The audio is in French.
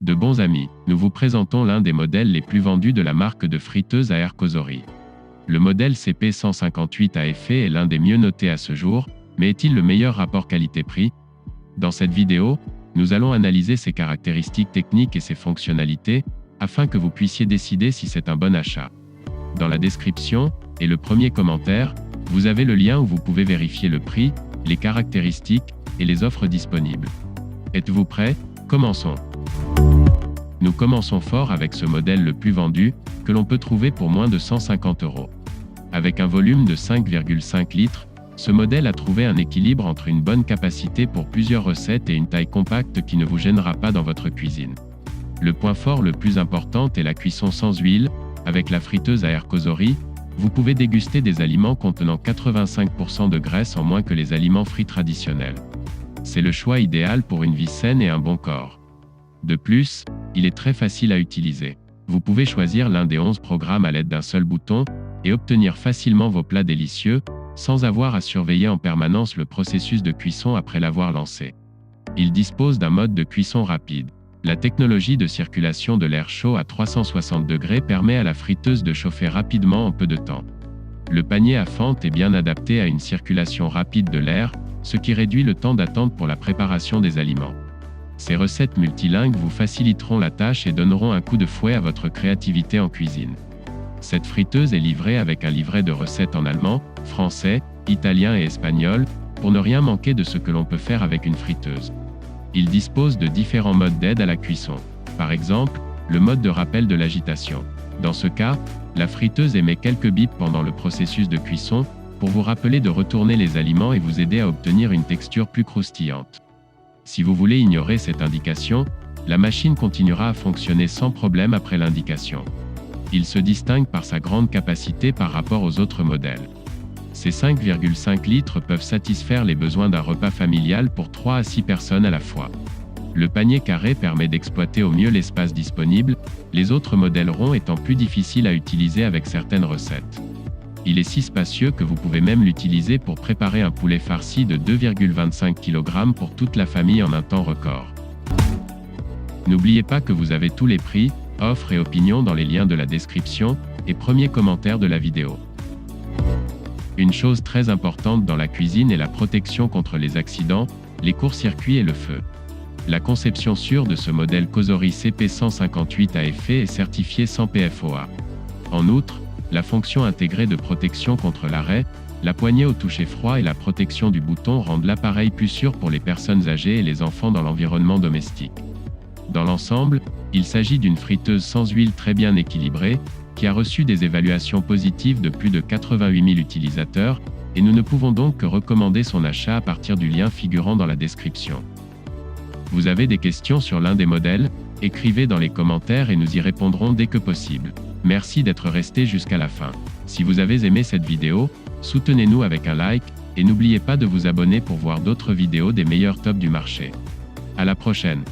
De bons amis, nous vous présentons l'un des modèles les plus vendus de la marque de friteuse à air Cosori. Le modèle CP158 à effet est l'un des mieux notés à ce jour, mais est-il le meilleur rapport qualité-prix? Dans cette vidéo, nous allons analyser ses caractéristiques techniques et ses fonctionnalités, afin que vous puissiez décider si c'est un bon achat. Dans la description, et le premier commentaire, vous avez le lien où vous pouvez vérifier le prix, les caractéristiques, et les offres disponibles. Êtes-vous prêts? Commençons. Nous commençons fort avec ce modèle le plus vendu, que l'on peut trouver pour moins de 150 €. Avec un volume de 5,5 litres, ce modèle a trouvé un équilibre entre une bonne capacité pour plusieurs recettes et une taille compacte qui ne vous gênera pas dans votre cuisine. Le point fort le plus important est la cuisson sans huile. Avec la friteuse à air Cosori, vous pouvez déguster des aliments contenant 85% de graisse en moins que les aliments frits traditionnels. C'est le choix idéal pour une vie saine et un bon corps. De plus, il est très facile à utiliser. Vous pouvez choisir l'un des 11 programmes à l'aide d'un seul bouton et obtenir facilement vos plats délicieux, sans avoir à surveiller en permanence le processus de cuisson après l'avoir lancé. Il dispose d'un mode de cuisson rapide. La technologie de circulation de l'air chaud à 360 degrés permet à la friteuse de chauffer rapidement en peu de temps. Le panier à fente est bien adapté à une circulation rapide de l'air, ce qui réduit le temps d'attente pour la préparation des aliments. Ces recettes multilingues vous faciliteront la tâche et donneront un coup de fouet à votre créativité en cuisine. Cette friteuse est livrée avec un livret de recettes en allemand, français, italien et espagnol, pour ne rien manquer de ce que l'on peut faire avec une friteuse. Il dispose de différents modes d'aide à la cuisson. Par exemple, le mode de rappel de l'agitation. Dans ce cas, la friteuse émet quelques bips pendant le processus de cuisson, pour vous rappeler de retourner les aliments et vous aider à obtenir une texture plus croustillante. Si vous voulez ignorer cette indication, la machine continuera à fonctionner sans problème après l'indication. Il se distingue par sa grande capacité par rapport aux autres modèles. Ces 5,5 litres peuvent satisfaire les besoins d'un repas familial pour 3 à 6 personnes à la fois. Le panier carré permet d'exploiter au mieux l'espace disponible, les autres modèles ronds étant plus difficiles à utiliser avec certaines recettes. Il est si spacieux que vous pouvez même l'utiliser pour préparer un poulet farci de 2,25 kg pour toute la famille en un temps record. N'oubliez pas que vous avez tous les prix, offres et opinions dans les liens de la description et premier commentaire de la vidéo. Une chose très importante dans la cuisine est la protection contre les accidents, les courts-circuits et le feu. La conception sûre de ce modèle Cosori CP158 à effet est certifiée sans PFOA. En outre, la fonction intégrée de protection contre l'arrêt, la poignée au toucher froid et la protection du bouton rendent l'appareil plus sûr pour les personnes âgées et les enfants dans l'environnement domestique. Dans l'ensemble, il s'agit d'une friteuse sans huile très bien équilibrée, qui a reçu des évaluations positives de plus de 88 000 utilisateurs, et nous ne pouvons donc que recommander son achat à partir du lien figurant dans la description. Vous avez des questions sur l'un des modèles? Écrivez dans les commentaires et nous y répondrons dès que possible. Merci d'être resté jusqu'à la fin. Si vous avez aimé cette vidéo, soutenez-nous avec un like, et n'oubliez pas de vous abonner pour voir d'autres vidéos des meilleurs tops du marché. À la prochaine!